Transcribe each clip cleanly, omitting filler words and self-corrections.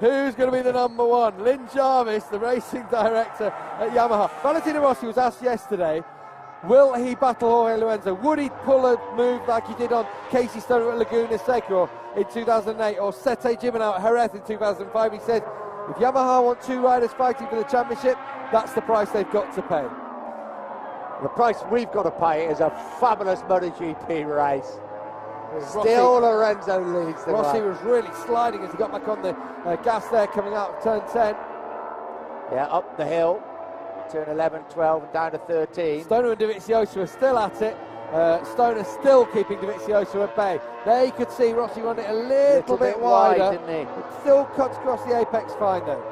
Who's going to be the number one? Lynn Jarvis, the racing director at Yamaha. Valentino Rossi was asked yesterday, will he battle Jorge Lorenzo? Would he pull a move like he did on Casey Stoner at Laguna Seca in 2008 or Sete Gimeno at Jerez in 2005? He said, if Yamaha want two riders fighting for the championship, that's the price they've got to pay. The price we've got to pay is a fabulous MotoGP race. Rossi, Still Lorenzo leads the Rossi way. was really sliding as he got back on the gas there coming out of turn 10. Yeah, up the hill. Turn 11, 12 and down to 13. Stoner and Dovizioso are still at it. Stoner still keeping Dovizioso at bay. There you could see Rossi run it a little bit wider. Didn't he? It still cuts across the apex fine though.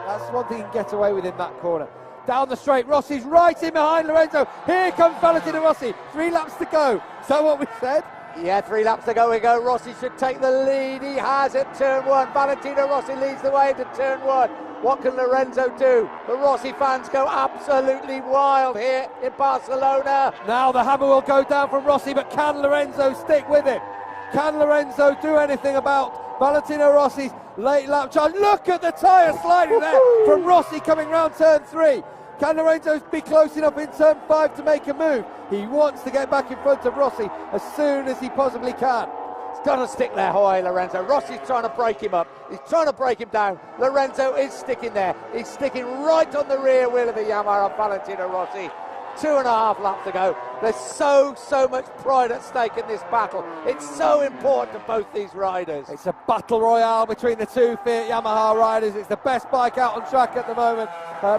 That's one thing you can get away with in that corner. Down the straight, Rossi's right in behind Lorenzo. Here comes Valentino Rossi. 3 laps to go. Is that what we said? Yeah, 3 laps to go. Rossi should take the lead. He has at turn 1. Valentino Rossi leads the way into turn 1. What can Lorenzo do? The Rossi fans go absolutely wild here in Barcelona. Now the hammer will go down from Rossi, but can Lorenzo stick with it? Can Lorenzo do anything about Valentino Rossi's late lap charge? Look at the tyre sliding there from Rossi coming round turn 3. Can Lorenzo be close enough in turn 5 to make a move? He wants to get back in front of Rossi as soon as he possibly can. He's got to stick there, Jorge Lorenzo. Rossi's trying to break him up. He's trying to break him down. Lorenzo is sticking there. He's sticking right on the rear wheel of the Yamaha of Valentino Rossi. 2.5 laps to go. There's so much pride at stake in this battle. It's so important to both these riders. It's a battle royale between the two Fiat Yamaha riders. It's the best bike out on track at the moment,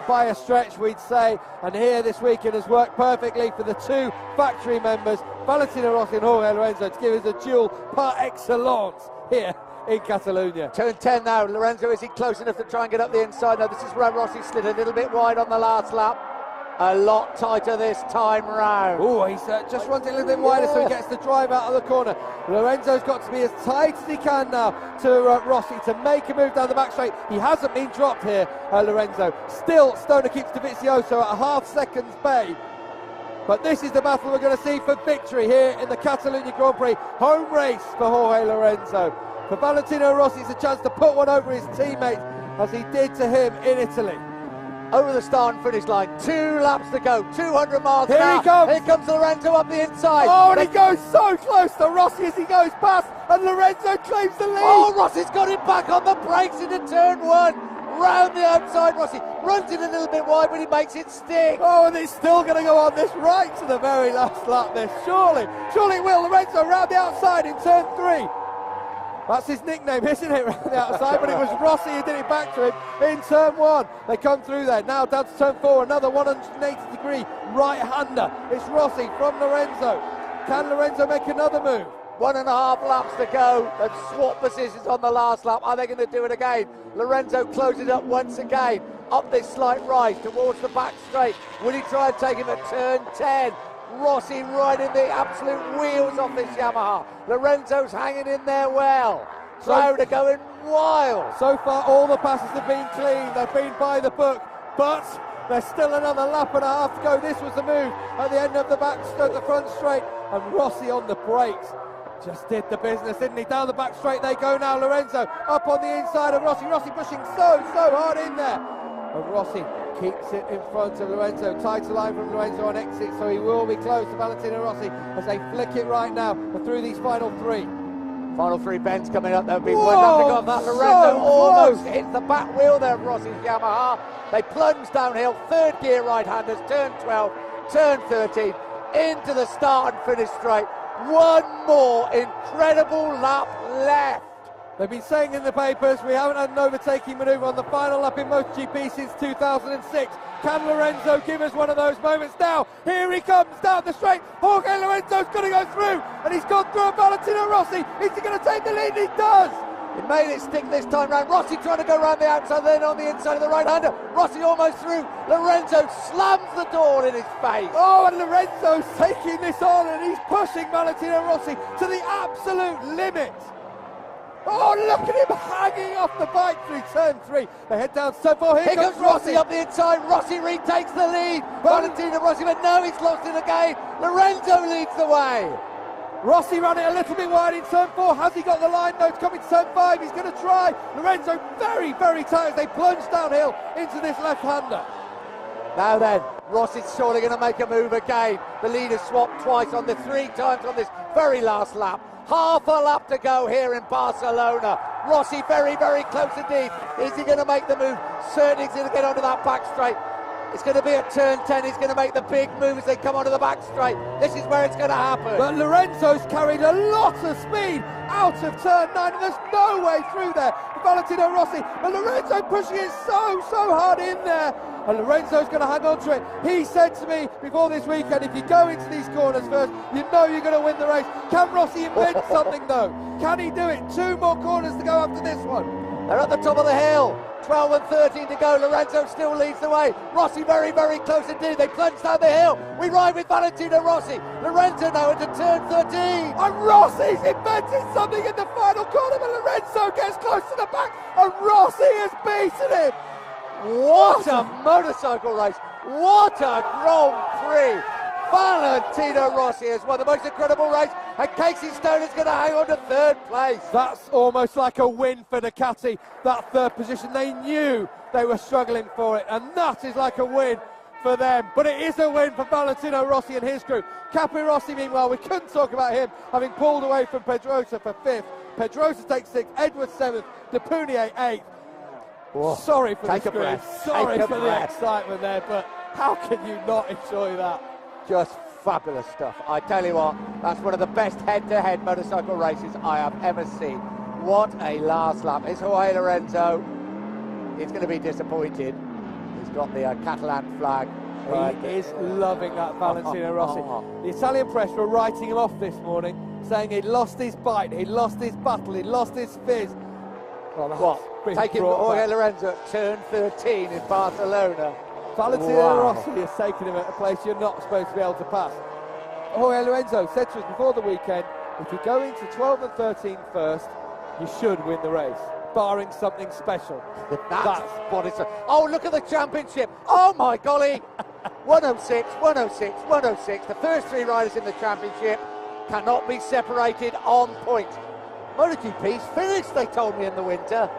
by a stretch, we'd say. And here this weekend has worked perfectly for the two factory members, Valentino Rossi and Jorge Lorenzo, to give us a duel par excellence here in Catalunya. Turn 10 now. Lorenzo, is he close enough to try and get up the inside? No, this is where Rossi slid a little bit wide on the last lap. A lot tighter this time round. Oh, he's just runs it a little bit wider, so he gets the drive out of the corner. Lorenzo's got to be as tight as he can now to Rossi to make a move down the back straight. He hasn't been dropped here, Lorenzo. Still, Stoner keeps Dovizioso at a half second's bay. But this is the battle we're going to see for victory here in the Catalunya Grand Prix. Home race for Jorge Lorenzo. For Valentino Rossi, it's a chance to put one over his teammate, as he did to him in Italy. Over the start and finish line, 2 laps to go, 200 miles an hour. Here he comes. Here comes Lorenzo up the inside. Oh, and he goes so close to Rossi as he goes past, and Lorenzo claims the lead. Oh, Rossi's got it back on the brakes into turn 1. Round the outside, Rossi runs it a little bit wide, but he makes it stick. Oh, and it's still going to go on this right to the very last lap this. Surely it will. Lorenzo round the outside in turn 3. That's his nickname, isn't it, around the outside? But it was Rossi who did it back to him in turn 1. They come through there. Now down to turn 4, another 180-degree right-hander. It's Rossi from Lorenzo. Can Lorenzo make another move? 1.5 laps to go. They've swapped positions on the last lap. Are they going to do it again? Lorenzo closes up once again. Up this slight rise towards the back straight. Will he try and take him at turn 10? Rossi riding the absolute wheels off this Yamaha. Lorenzo's hanging in there well. Crowd are going wild. So far all the passes have been clean. They've been by the book, but there's still another lap and a half to go. This was the move at the end of the front straight, and Rossi on the brakes just did the business, didn't he? Down the back straight they go now. Lorenzo up on the inside of Rossi. Rossi pushing so hard in there, and Rossi keeps it in front of Lorenzo. Tighter line from Lorenzo on exit, so he will be close to Valentino Rossi as they flick it right now through these final 3. Final 3 bends coming up. There'll be one lap to go on that. Lorenzo almost hits the back wheel there of Rossi's Yamaha. They plunge downhill. 3rd gear right-handers. Turn 12, turn 13, into the start and finish straight. One more incredible lap left. They've been saying in the papers, we haven't had an overtaking manoeuvre on the final lap in MotoGP since 2006. Can Lorenzo give us one of those moments now? Here he comes down the straight. Jorge Lorenzo's going to go through, and he's gone through Valentino Rossi. Is he going to take the lead? He does. He made it stick this time round. Rossi trying to go around the outside, then on the inside of the right-hander. Rossi almost through. Lorenzo slams the door in his face. Oh, and Lorenzo's taking this on, and he's pushing Valentino Rossi to the absolute limit. Oh, look at him hanging off the bike through turn 3. They head down to turn 4. Here comes Rossi up the inside. Rossi retakes the lead. Valentino Rossi, but no, he's lost it again. Lorenzo leads the way. Rossi ran it a little bit wide in turn 4. Has he got the line? No, it's coming to turn 5. He's going to try. Lorenzo very, very tight as they plunge downhill into this left-hander. Now then, Rossi's surely going to make a move again. The leaders swapped twice on the 3 times on this very last lap. Half a lap to go here in Barcelona. Rossi very, very close indeed. Is he going to make the move? Certainly he's going to get onto that back straight. It's going to be at turn 10. He's going to make the big move as they come onto the back straight. This is where it's going to happen. But Lorenzo's carried a lot of speed out of turn 9, and there's no way through there for Valentino Rossi. But Lorenzo pushing it so hard in there. And Lorenzo's going to hang on to it. He said to me before this weekend, if you go into these corners first, you know you're going to win the race. Can Rossi invent something though? Can he do it? 2 more corners to go after this one. They're at the top of the hill. 12 and 13 to go. Lorenzo still leads the way. Rossi very, very close indeed. They plunge down the hill. We ride with Valentino Rossi. Lorenzo now into turn 13. And Rossi's invented something in the final corner, but Lorenzo gets close to the back, and Rossi has beaten him. What a motorcycle race. What a Grand Prix. Valentino Rossi has won the most incredible race, and Casey Stone is going to hang on to 3rd place. That's almost like a win for Ducati, that 3rd position. They knew they were struggling for it, and that is like a win for them. But it is a win for Valentino Rossi and his crew. Capirossi, meanwhile, we couldn't talk about him having pulled away from Pedrosa for 5th. Pedrosa takes 6th, Edwards 7th, Depunier 8th. Whoa. Sorry for Take the a breath. scream. Sorry Take a for the breath. excitement there, but how can you not enjoy that? Just fabulous stuff. I tell you what, that's one of the best head-to-head motorcycle races I have ever seen. What a last lap. It's Jorge Lorenzo. He's going to be disappointed. He's got the Catalan flag. He is loving that Valentino Rossi. The Italian press were writing him off this morning, saying he'd lost his bite, he'd lost his battle, he'd lost his fizz. Well, what? Taking Jorge Lorenzo at turn 13 in Barcelona. Valentino Rossi has taken him at a place you're not supposed to be able to pass. Jorge Lorenzo said to us before the weekend, if you go into 12 and 13 first, you should win the race, barring something special. That's what it's... Oh, look at the championship. Oh, my golly. 106, 106, 106. The first 3 riders in the championship cannot be separated on point. MotoGP's finished, they told me in the winter.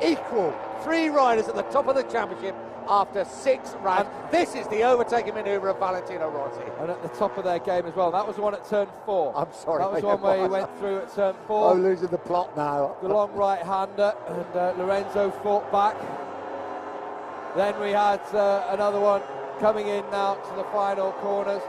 Equal. 3 riders at the top of the championship after 6 rounds. This is the overtaking manoeuvre of Valentino Rossi. And at the top of their game as well. That was the one at turn 4. I'm sorry. That was the one where he went through at turn 4. Oh, losing the plot now. The long right-hander, and Lorenzo fought back. Then we had another one coming in now to the final corners.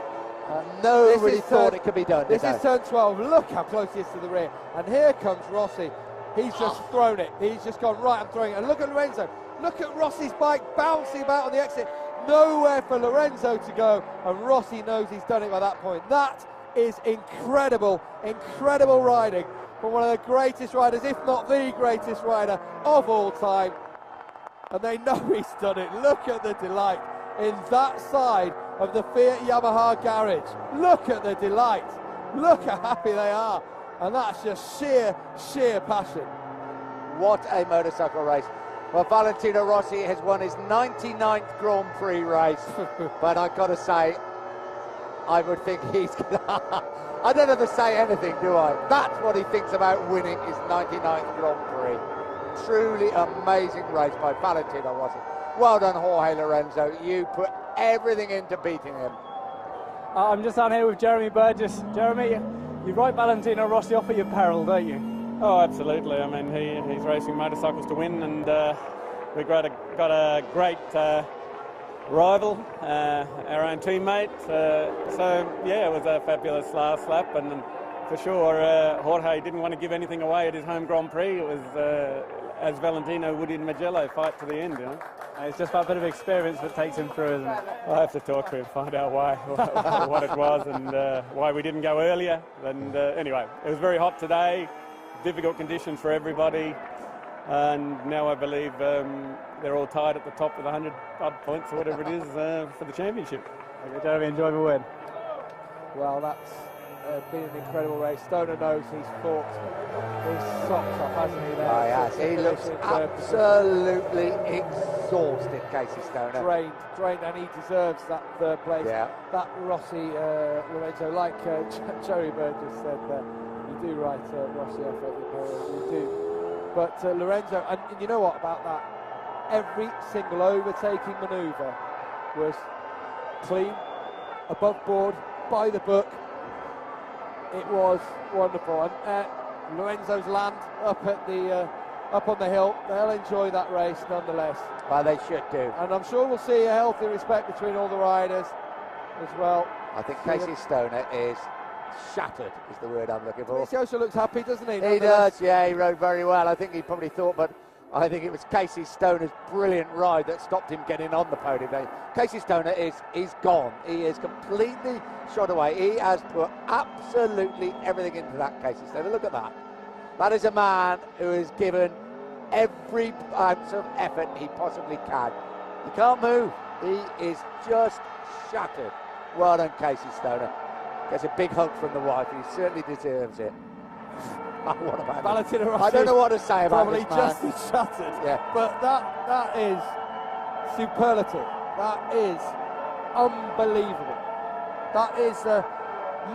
Nobody thought it could be done. This is turn 12. Look how close he is to the rear. And here comes Rossi. He's just thrown it. He's just gone, right, I'm throwing it. And look at Lorenzo. Look at Rossi's bike bouncing about on the exit. Nowhere for Lorenzo to go. And Rossi knows he's done it by that point. That is incredible, incredible riding from one of the greatest riders, if not the greatest rider of all time. And they know he's done it. Look at the delight in that side of the Fiat Yamaha garage. Look at the delight. Look how happy they are. And that's just sheer passion. What a motorcycle race. Well, Valentino Rossi has won his 99th Grand Prix race. But I've got to say, I would think he's going to... I don't have to say anything, do I? That's what he thinks about winning his 99th Grand Prix. Truly amazing race by Valentino Rossi. Well done, Jorge Lorenzo. You put everything into beating him. I'm just down here with Jeremy Burgess. Jeremy, you write Valentino Rossi off at your peril, don't you? Oh, absolutely. I mean, he's racing motorcycles to win, and we've got a great rival, our own teammate. So, yeah, it was a fabulous last lap, and for sure, Jorge didn't want to give anything away at his home Grand Prix. It was, as Valentino would in Mugello, fight to the end, you know. It's just that bit of experience that takes him through, isn't it? I have to talk to him, find out why, what it was, and why we didn't go earlier. And anyway, it was very hot today, difficult conditions for everybody, and now I believe they're all tied at the top with 100 odd points or whatever it is for the championship. Okay, Jeremy, enjoy the win. Well, that's been an incredible race. Stoner knows he's fought his socks off, hasn't he? Oh, yes, he looks absolutely exhausted, Casey Stoner. Drained, and he deserves that third place. Yeah. That Rossi, Lorenzo, like Jerry Bird just said there, you do write Rossi off at your peril, you do. But Lorenzo, and you know what about that? Every single overtaking manoeuvre was clean, above board, by the book. It was wonderful, and Lorenzo's land up at the up on the hill. They'll enjoy that race nonetheless. Well, they should do, and I'm sure we'll see a healthy respect between all the riders as well. I think Casey Stoner is shattered, is the word I'm looking for. He also looks happy, doesn't he? He does, yeah. He rode very well. I think he probably thought, but I think it was Casey Stoner's brilliant ride that stopped him getting on the podium. Casey Stoner is gone. He is completely shot away. He has put absolutely everything into that, Casey Stoner. Look at that. That is a man who has given every ounce of effort he possibly can. He can't move. He is just shattered. Well done, Casey Stoner. Gets a big hug from the wife. He certainly deserves it. What about Valentino Rossi? I don't know what to say about this man. Probably just as shattered. Yeah. But that is superlative. That is unbelievable. That is a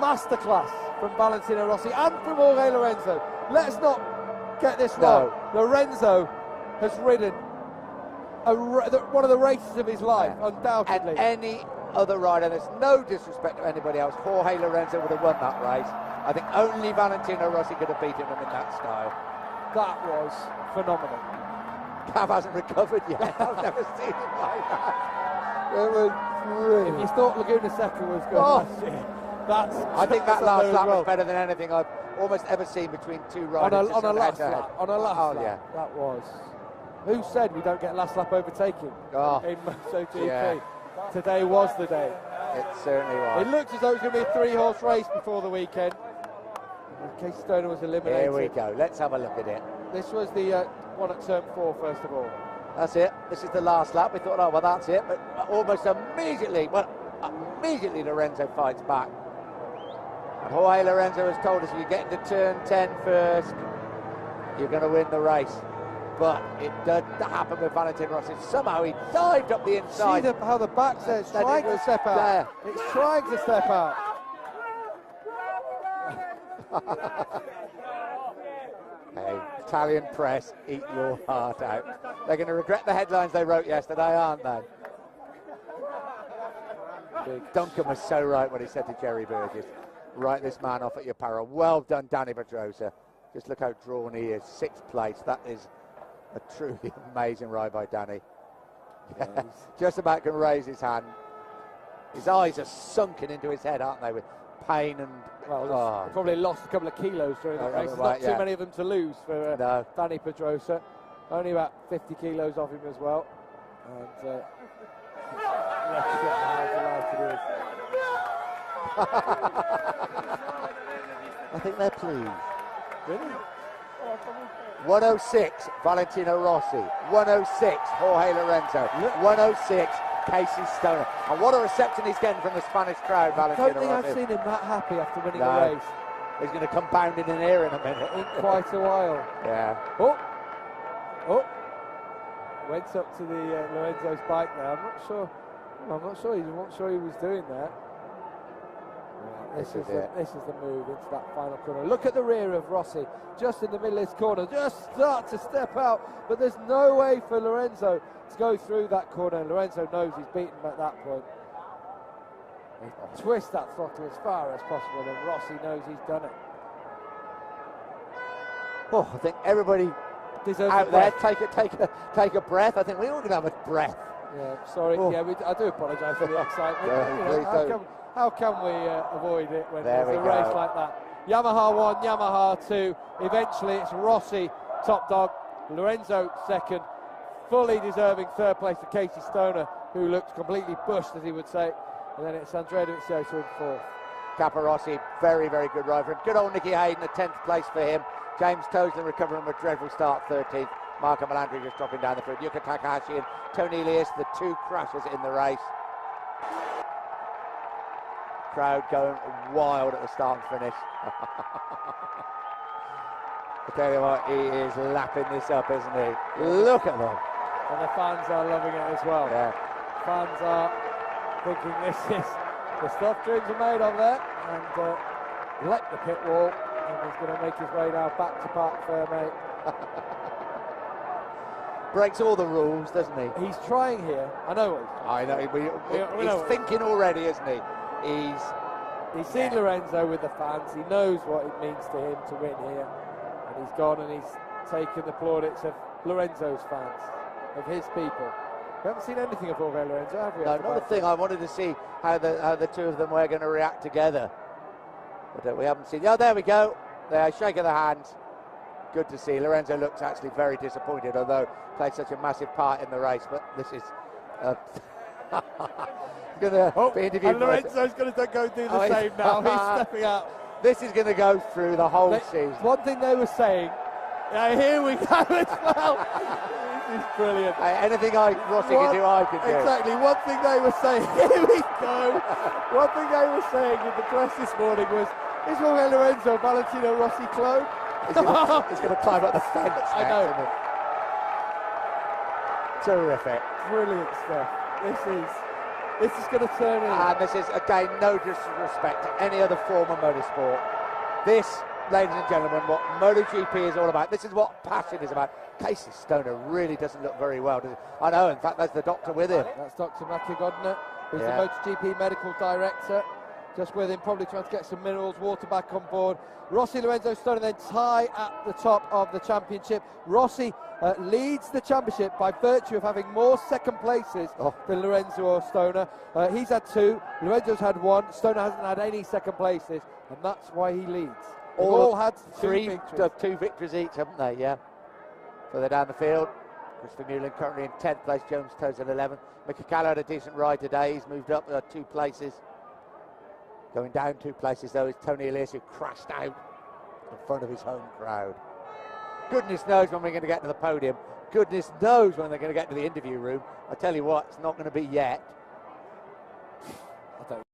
masterclass from Valentino Rossi and from Jorge Lorenzo. Let's not get this wrong. Lorenzo has ridden one of the races of his life, undoubtedly. And any other rider, there's no disrespect to anybody else, Jorge Lorenzo would have won that race. I think only Valentino Rossi could have beaten him in that style. That was phenomenal. Cav hasn't recovered yet. I've never seen him like that. It was brilliant. If you thought Laguna Seca was good last year, I think that last lap was better than anything I've almost ever seen between two riders. On a last lap. Yeah. That was. Who said we don't get last lap overtaking in MotoGP? Yeah. Today was the day. It certainly was. It looked as though it was going to be a three-horse race before the weekend. Casey Stoner was eliminated. Here we go. Let's have a look at it. This was the one at turn 4, first of all. That's it. This is the last lap. We thought, oh, well, that's it. But almost immediately Lorenzo fights back. And Jorge Lorenzo has told us if you get into turn 10 first, you're going to win the race. But it didn't happen with Valentino Rossi. Somehow he dived up the inside. See how the back's there. It's trying to step out. There. It's trying to step out. Hey, Italian press, eat your heart out. They're going to regret the headlines they wrote yesterday, aren't they? Duncan was so right when he said to Jerry Burgess, write this man off at your peril. Well done, Danny Pedrosa. Just look how drawn he is. 6th place. That is a truly amazing ride by Danny. Yeah, just about can raise his hand. His eyes are sunken into his head, aren't they, with pain and... Well, probably lost a couple of kilos during the race. There's not too many of them to lose for Danny Pedrosa. Only about 50 kilos off him as well. And let's get how delighted he is. I think they're pleased. Really? 106, Valentino Rossi. 106, Jorge Lorenzo. 106, Casey Stoner. And what a reception he's getting from the Spanish crowd, Valentino Rossi. I don't think I've seen him that happy after winning a race. He's going to come bounding in here in a minute. In quite a while. Yeah. Oh. Went up to the Lorenzo's bike now. I'm not sure he was doing that. This is the move into that final corner. Look at the rear of Rossi, just in the middle of this corner. Just start to step out, but there's no way for Lorenzo to go through that corner. And Lorenzo knows he's beaten him at that point. He twists that throttle as far as possible, and Rossi knows he's done it. Oh, I think everybody deserves out there take a breath. I think we all can have a breath. Yeah, sorry. Oh. Yeah, I do apologise for the excitement. How can we avoid it when there's a race like that? Yamaha 1, Yamaha 2. Eventually it's Rossi, top dog. Lorenzo second. Fully deserving third place to Casey Stoner, who looks completely bushed, as he would say. And then it's Andrea Dovizioso in fourth. Caparossi, very, very good ride for him. Good old Nicky Hayden, a 10th place for him. James Toseland recovering from a dreadful start, 13th. Marco Melandri just dropping down the field. Yuka Takahashi and Tony Elias, the two crashers in the race. crowd going wild at the start and finish. I tell you what, he is lapping this up, isn't he? Look at them. And the fans are loving it as well. Yeah. Fans are thinking this is the stuff dreams are made of there, and let the pit wall, and he's going to make his way now back to Parc Fermé. Breaks all the rules, doesn't he? He's trying here. I know what he's trying. I know. We know He's thinking already, isn't he? He's seen Lorenzo with the fans. He knows what it means to him to win here, and he's gone and he's taken the plaudits of Lorenzo's fans, of his people. We haven't seen anything of Jorge Lorenzo, have we? No, not a thing. I wanted to see how the two of them were going to react together, but we haven't seen. Oh, there we go. They're shaking their hands. Good to see. Lorenzo looks actually very disappointed, although played such a massive part in the race. But this is going to be interviewed. And Lorenzo's going to go do the same now. He's stepping out. This is going to go through the whole season. One thing they were saying. Here we go as well. This is brilliant. Anything Rossi can do, I can do. Exactly. One thing they were saying. Here we go. One thing they were saying in the press this morning was, is Jorge Lorenzo Valentino Rossi clone? He's going to climb up the fence. I know. Terrific. Brilliant stuff. This is going to turn in. And this is, again, no disrespect to any other form of motorsport. This, ladies and gentlemen, what MotoGP is all about. This is what passion is about. Casey Stoner really doesn't look very well, does he? I know, in fact, there's the doctor with him. That's Dr. Matti Godner, who's the MotoGP medical director. Just with him, probably trying to get some minerals, water back on board. Rossi, Lorenzo, Stoner then tie at the top of the championship. Rossi leads the championship by virtue of having more second places than Lorenzo or Stoner. He's had 2, Lorenzo's had 1, Stoner hasn't had any second places, and that's why he leads. They've all had 2 victories each, haven't they? Yeah. Further down the field, Christopher Newland currently in 10th place, Jones Toes in 11th. Mickey Callow had a decent ride today, he's moved up 2 places. Going down 2 places, though, is Tony Elias, who crashed out in front of his home crowd. Goodness knows when we're going to get to the podium. Goodness knows when they're going to get to the interview room. I tell you what, it's not going to be yet.